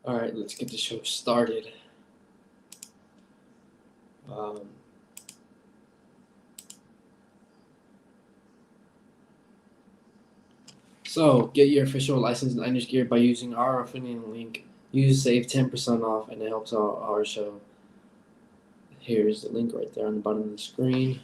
All right, let's get the show started. So, get your official licensed Niners gear by using our affiliate link. Use save 10% off, and it helps out our show. Here's the link right there on the bottom of the screen.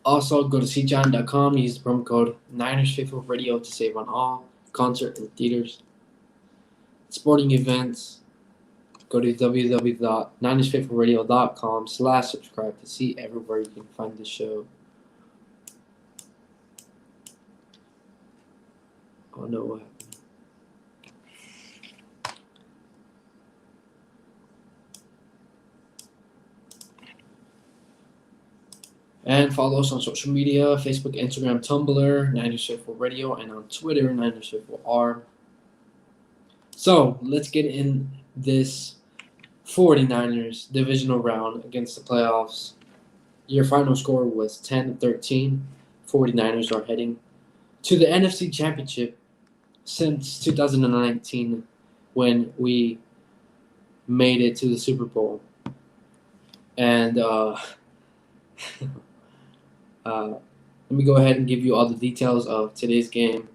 Also, go to cjohn.com, use the promo code NinersFaithfulRadio to save on all concert and theaters. Sporting events, go to www.ninersfaithfulradio.com/subscribe to see everywhere you can find the show. Oh no, what happened? And follow us on social media, Facebook, Instagram, Tumblr, Niners Faithful Radio, and on Twitter, Niners Faithful R. So, let's get in this 49ers divisional round against the playoffs. Your final score was 10-13. 49ers are heading to the NFC Championship since 2019 when we made it to the Super Bowl. And let me go ahead and give you all the details of today's game.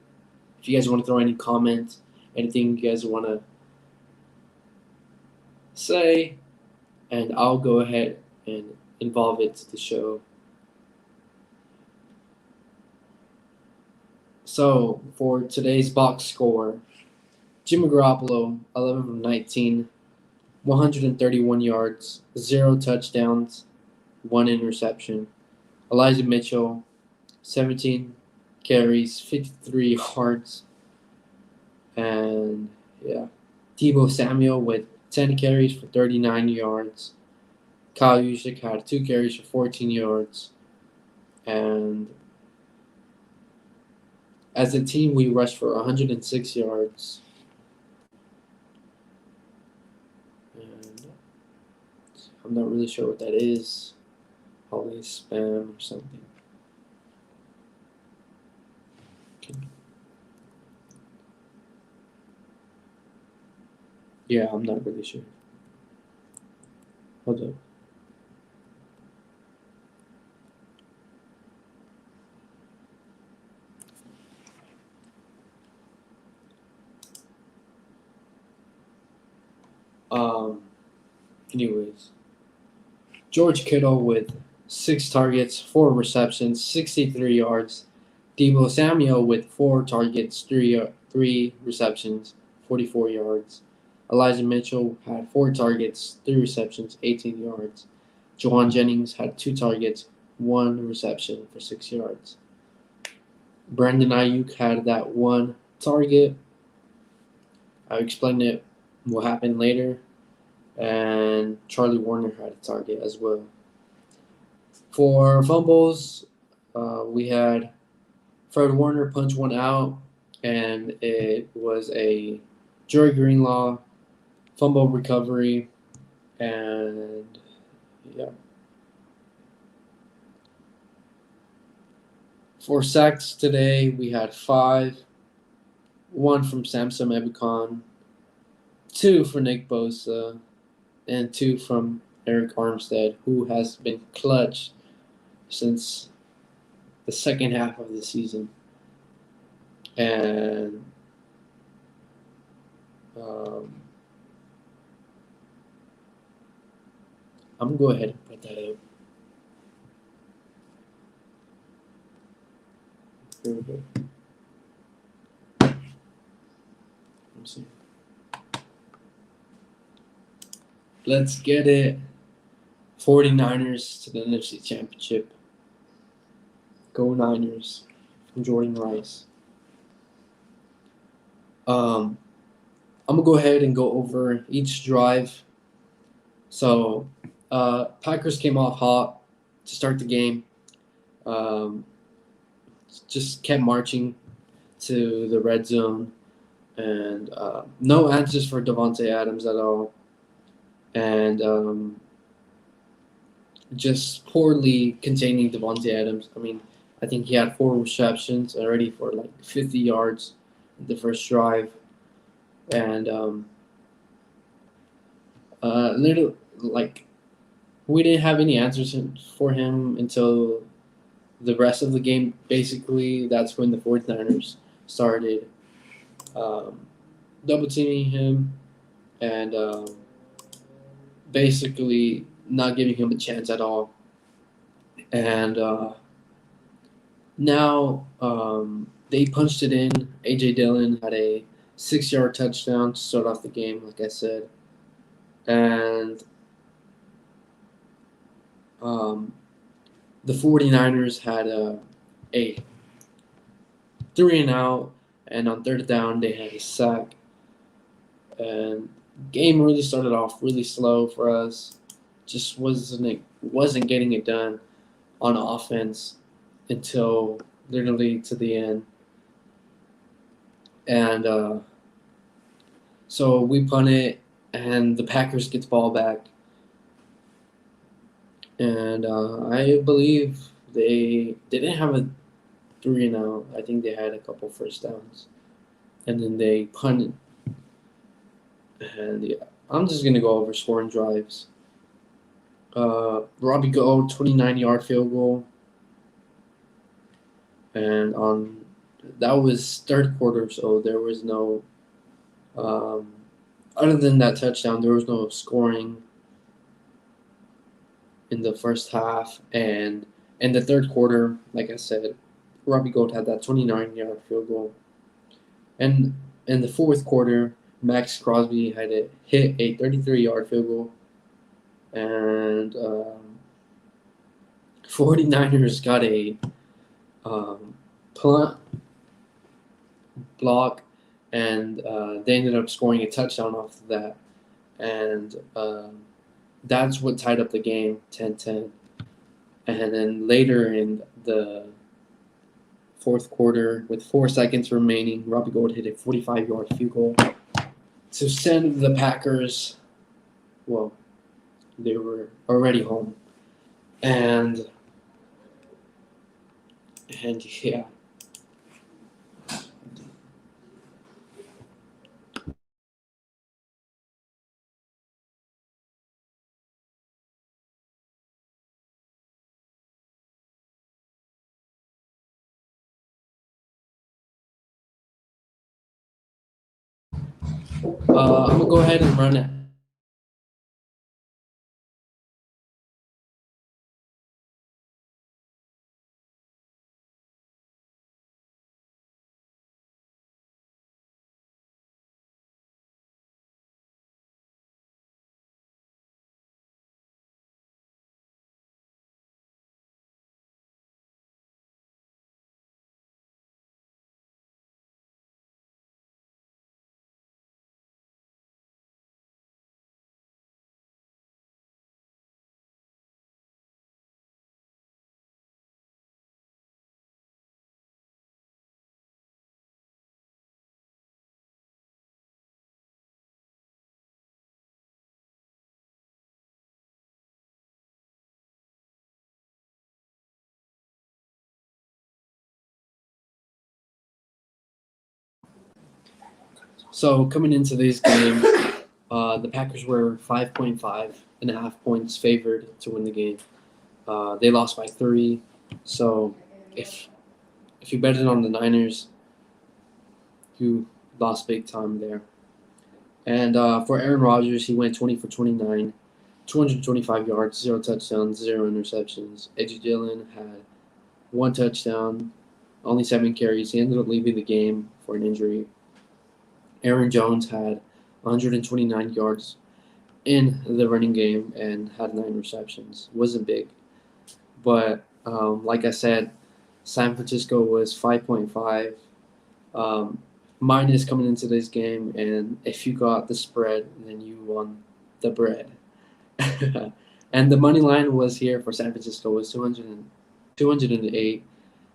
If you guys want to throw any comments, anything you guys want to say, and I'll go ahead and involve it to the show. So, for today's box score, Jimmy Garoppolo, 11 from 19, 131 yards, 0 touchdowns, 1 interception. Elijah Mitchell, 17 carries, 53 yards. And, Deebo Samuel with 10 carries for 39 yards. Kyle Juszczyk had 2 carries for 14 yards. And as a team, we rushed for 106 yards. And I'm not really sure what that is. Probably spam or something. Yeah, I'm not really sure. Hold up. Anyways, George Kittle with 6 targets, 4 receptions, 63 yards. Deebo Samuel with 4 targets, 3 receptions, 44 yards. Elijah Mitchell had 4 targets, 3 receptions, 18 yards. Juwan Jennings had 2 targets, 1 reception for 6 yards. Brandon Ayuk had that 1 target. I'll explain it what happened later. And Charlie Warner had a target as well. For fumbles, we had Fred Warner punch one out, and it was a Joey Greenlaw fumble recovery, and For sacks today, we had 5. 1 from Samson Ebukam, 2 for Nick Bosa, and 2 from Eric Armstead, who has been clutch since the second half of the season. And I'm going to go ahead and put that up. Here we go. Let's see. Let's get it. 49ers to the NFC Championship. Go Niners from Jordan Rice. I'm going to go ahead and go over each drive. So, Packers came off hot to start the game. Just kept marching to the red zone. and no answers for Devontae Adams at all, and just poorly containing Devontae Adams. I mean, I think he had 4 receptions already for like 50 yards in the first drive, and little like we didn't have any answers for him until the rest of the game. Basically, that's when the 49ers started um, double teaming him and basically not giving him a chance at all. And now they punched it in. AJ Dillon had a 6-yard touchdown to start off the game, like I said. And um, the 49ers had a 3-and-out, and on third down, they had a sack. And game really started off really slow for us. Just wasn't getting it done on offense until literally to the end. And so we punt it, and the Packers get the ball back. And I believe they didn't have a 3-and-out. I think they had a couple first downs. And then they punted. And yeah, I'm just going to go over scoring drives. Robbie Gould, 29-yard field goal. And that was third quarter, so there was no other than that touchdown, there was no scoring in the first half. And in the third quarter, like I said, Robbie Gould had that 29-yard field goal. And in the fourth quarter, Max Crosby had hit a 33-yard field goal. And 49ers got a punt block, and they ended up scoring a touchdown off of that. And that's what tied up the game 10-10. And then later in the fourth quarter, with 4 seconds remaining, Robbie Gould hit a 45-yard field goal to send the Packers, well, they were already home. And yeah. I'm going to go ahead and run it. So coming into this game, the Packers were 5.5 points favored to win the game. They lost by 3. So if you betted on the Niners, you lost big time there. And for Aaron Rodgers, he went 20 for 29, 225 yards, 0 touchdowns, 0 interceptions. AJ Dillon had 1 touchdown, only 7 carries. He ended up leaving the game for an injury. Aaron Jones had 129 yards in the running game and had 9 receptions. Wasn't big. But like I said, San Francisco was 5.5 minus coming into this game, and if you got the spread, then you won the bread. And the money line was here for San Francisco was 208,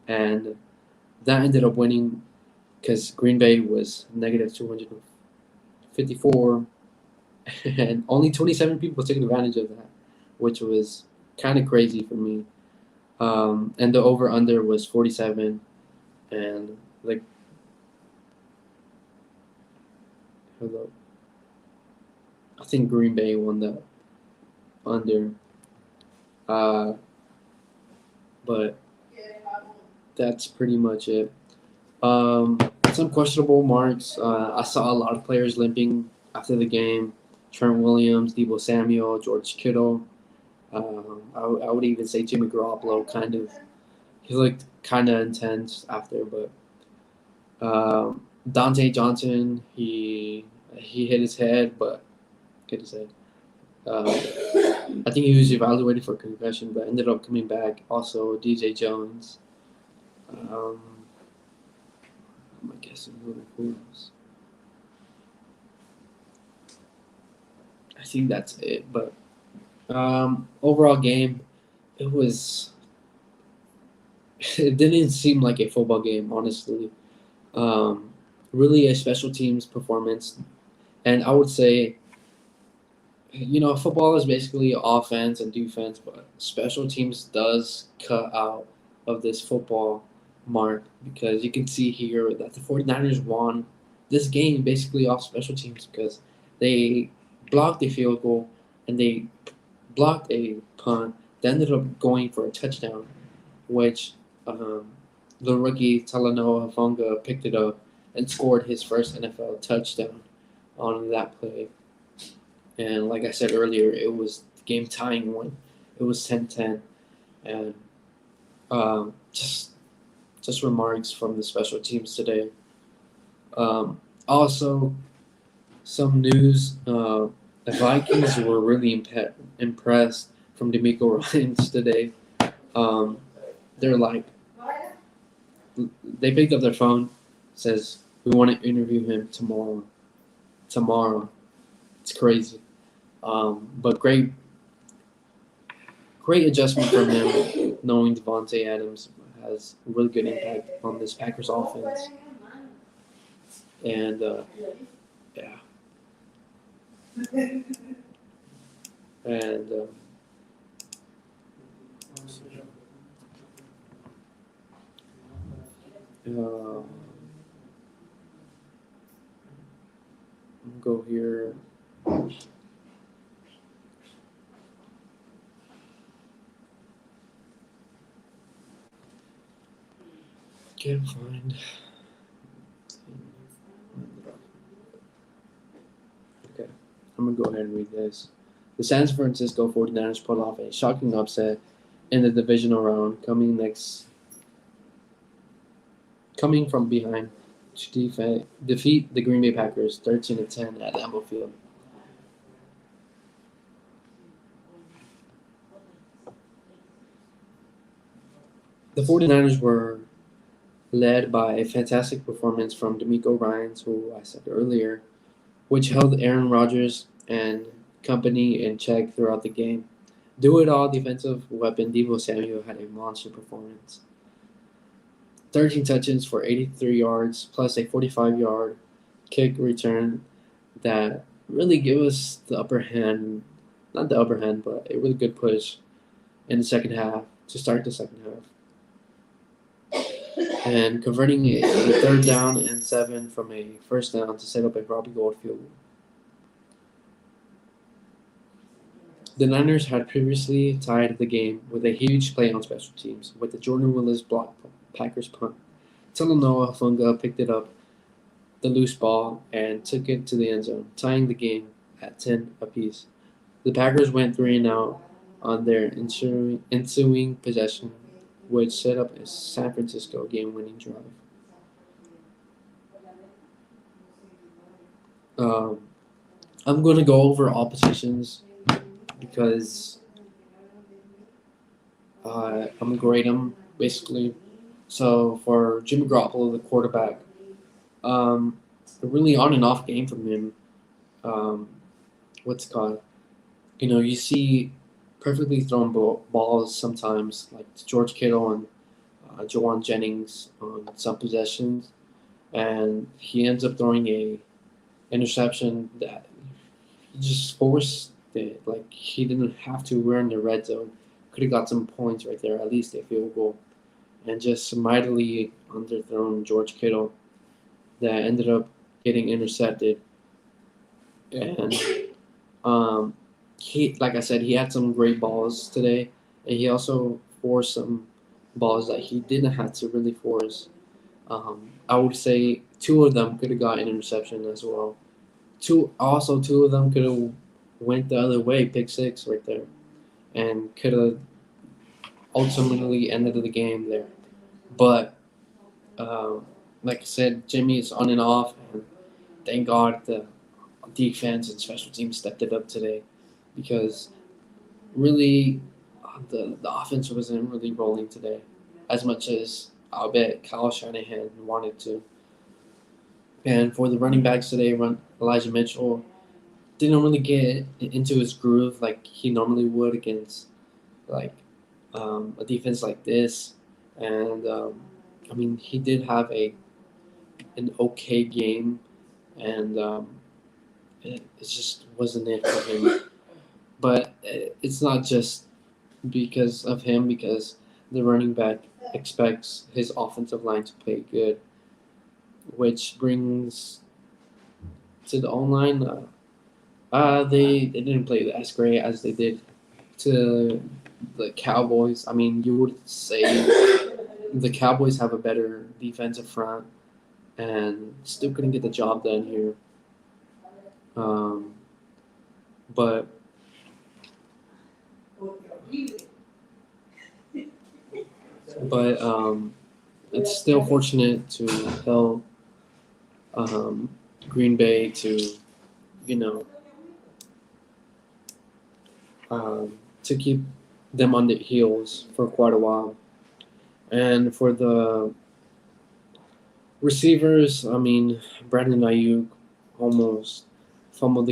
and that ended up winning because Green Bay was negative 254, and only 27 people took advantage of that, which was kind of crazy for me. And the over under was 47, and like, hello, I think Green Bay won the under. Uh, but that's pretty much it. Um, some questionable marks. I saw a lot of players limping after the game. Trent Williams, Debo Samuel, George Kittle. I would even say Jimmy Garoppolo. Kind of, he looked kind of intense after, but Dante Johnson, he hit his head, but hit his head. I think he was evaluated for concussion, but ended up coming back. Also, DJ Jones. Um, I'm guessing who else? I think that's it. But overall game, it was. It didn't seem like a football game, honestly. Um, really, a special teams performance, and I would say, football is basically offense and defense, but special teams does cut out of this football mark because you can see here that the 49ers won this game basically off special teams because they blocked a field goal and they blocked a punt. They ended up going for a touchdown, which um, the rookie Talanoa Hufanga picked it up and scored his first NFL touchdown on that play. And like I said earlier, it was the game tying one. It was 10-10. And just remarks from the special teams today. Also, some news. The Vikings were really impressed from D'Amico Ryans today. They're like, they picked up their phone, says, we want to interview him tomorrow. Tomorrow. It's crazy. But great adjustment from him, knowing Devontae Adams has a really good impact on this Packers offense. And, yeah. And, go here. Can't find. Okay, I'm gonna go ahead and read this. The San Francisco 49ers pulled off a shocking upset in the divisional round, coming from behind to defeat the Green Bay Packers 13-10 at Lambeau Field. The 49ers were led by a fantastic performance from D'Amico Ryans, who I said earlier, which held Aaron Rodgers and company in check throughout the game. Do-it-all defensive weapon Debo Samuel had a monster performance. 13 touches for 83 yards, plus a 45-yard kick return that really gave us the upper hand. Not the upper hand, but a really good push in the second half to start the second half. And converting a 3rd down and 7 from a 1st down to set up a Robbie Gould field goal. The Niners had previously tied the game with a huge play on special teams with the Jordan Willis block Packers punt. Talanoa Hufanga picked it up, the loose ball, and took it to the end zone, tying the game at 10 apiece. The Packers went 3-and-out on their ensuing possession, which set up a San Francisco game-winning drive. I'm going to go over all positions because I'm going to grade them, basically. So for Jimmy Garoppolo, the quarterback, a really on and off game from him. What's it called? You see perfectly thrown balls sometimes, like to George Kittle and Jawan Jennings on some possessions. and he ends up throwing a interception that he just forced it. Like he didn't have to. We're in the red zone. Could have got some points right there, at least a field goal, and just mightily underthrown George Kittle that ended up getting intercepted. And um, he, like I said, he had some great balls today, and he also forced some balls that he didn't have to really force. I would say two of them could have got an interception as well. Two of them could have went the other way, pick six right there, and could have ultimately ended the game there. But um, like I said, Jimmy is on and off, and thank God the defense and special teams stepped it up today, because really the offense wasn't really rolling today as much as I'll bet Kyle Shanahan wanted to. And for the running backs today, Elijah Mitchell didn't really get into his groove like he normally would against like a defense like this. And I mean, he did have an okay game, and it just wasn't it for him. But it's not just because of him, because the running back expects his offensive line to play good, which brings to the online. They didn't play as great as they did to the Cowboys. I mean, you would say the Cowboys have a better defensive front and still couldn't get the job done here. Um, but but it's still fortunate to help um, Green Bay to you know to keep them on their heels for quite a while. And for the receivers, I mean, Brandon Ayuk almost fumbled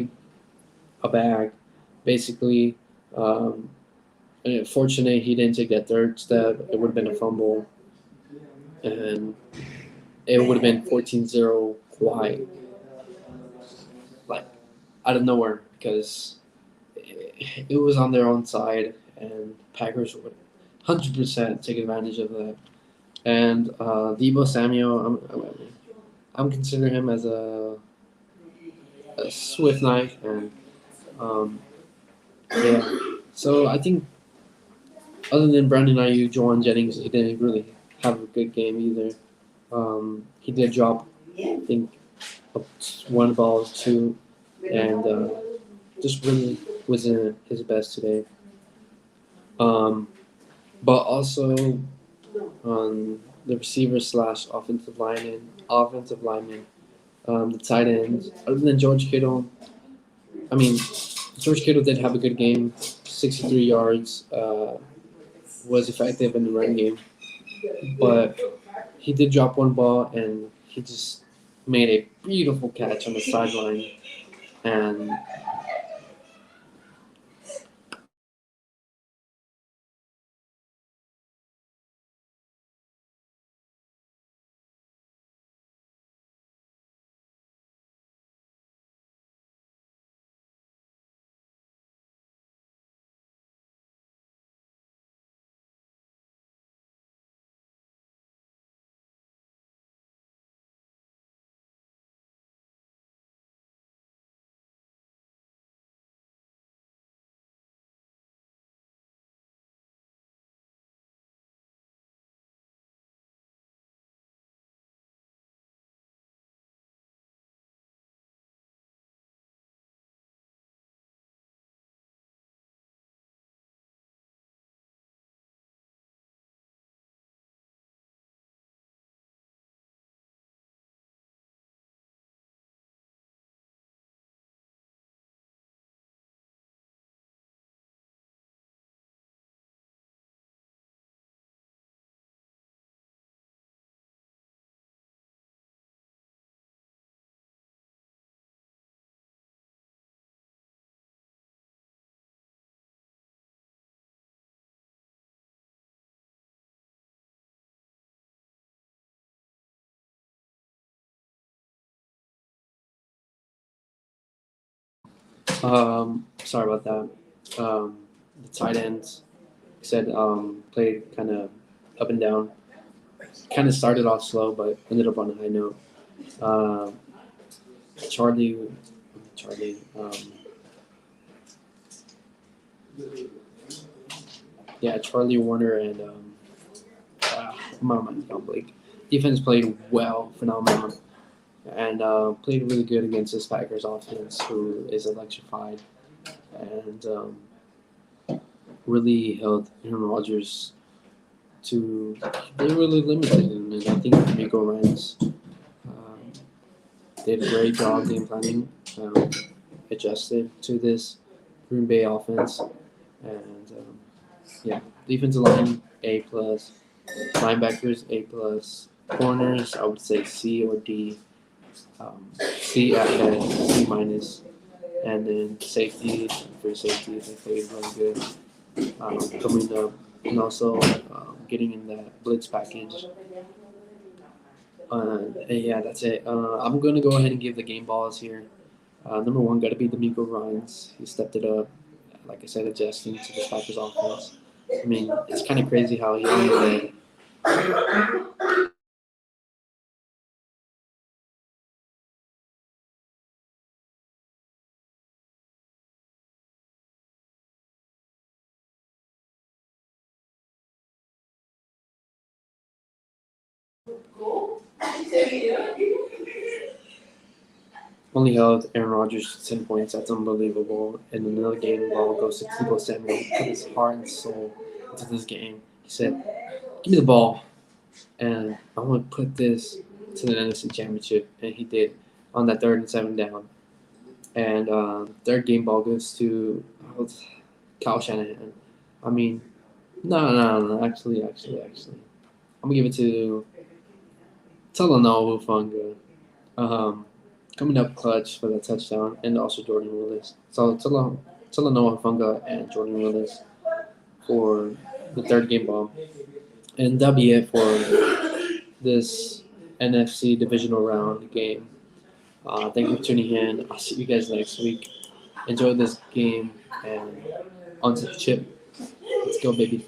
a bag. Basically, um, fortunate he didn't take that third step. It would have been a fumble, and it would have been 14-0 quite like out of nowhere, because it was on their own side, and Packers would 100% take advantage of that. And Debo Samuel, I'm considering him as a swift knife, and um, yeah. So I think other than Brandon Ayuk, Jawan Jennings, he didn't really have a good game either. He did drop, I think, one ball, two, and just really wasn't his best today. Um, but also on the receiver slash offensive lineman, the tight ends. Other than George Kittle, I mean, George Kittle did have a good game, 63 yards, was effective in the running game, but he did drop one ball, and he just made a beautiful catch on the sideline, and Sorry about that. The tight ends said played kind of up and down. Kind of started off slow, but ended up on a high note. Um, Charlie, Charlie. Yeah, Charlie Warner and Mama Blake. Defense played well, phenomenal, and played really good against this Packers offense, who is electrified, and really held Aaron Rodgers to. They really limited him, and I think D'Amico Ryan's did a great job game planning, adjusted to this Green Bay offense, and yeah, defensive line A plus, linebackers A plus, corners I would say C or D, C at best, C minus, and then safety, free safety they played really good, coming up and also getting in that blitz package. And yeah, that's it. I'm gonna go ahead and give the game balls here. Number one, got to be D'Amico Ryans. He stepped it up. Like I said, adjusting to the Packers offense. I mean, it's kind of crazy how he only held Aaron Rodgers to 10 points. That's unbelievable. And another game, the ball goes to Tebow Samuel. Put his heart and soul into this game. He said, "Give me the ball, and I'm gonna put this to the NFC Championship." And he did on that 3rd and 7 down. And third game ball goes to Kyle Shanahan. I mean, no. Actually, I'm gonna give it to Talanoa Hufanga. Coming up clutch for that touchdown, and also Jordan Willis. So Talanoa Hufanga and Jordan Willis for the third game ball, and that'll be it for this NFC divisional round game. Thank you for tuning in. I'll see you guys next week. Enjoy this game and on to the chip. Let's go, baby.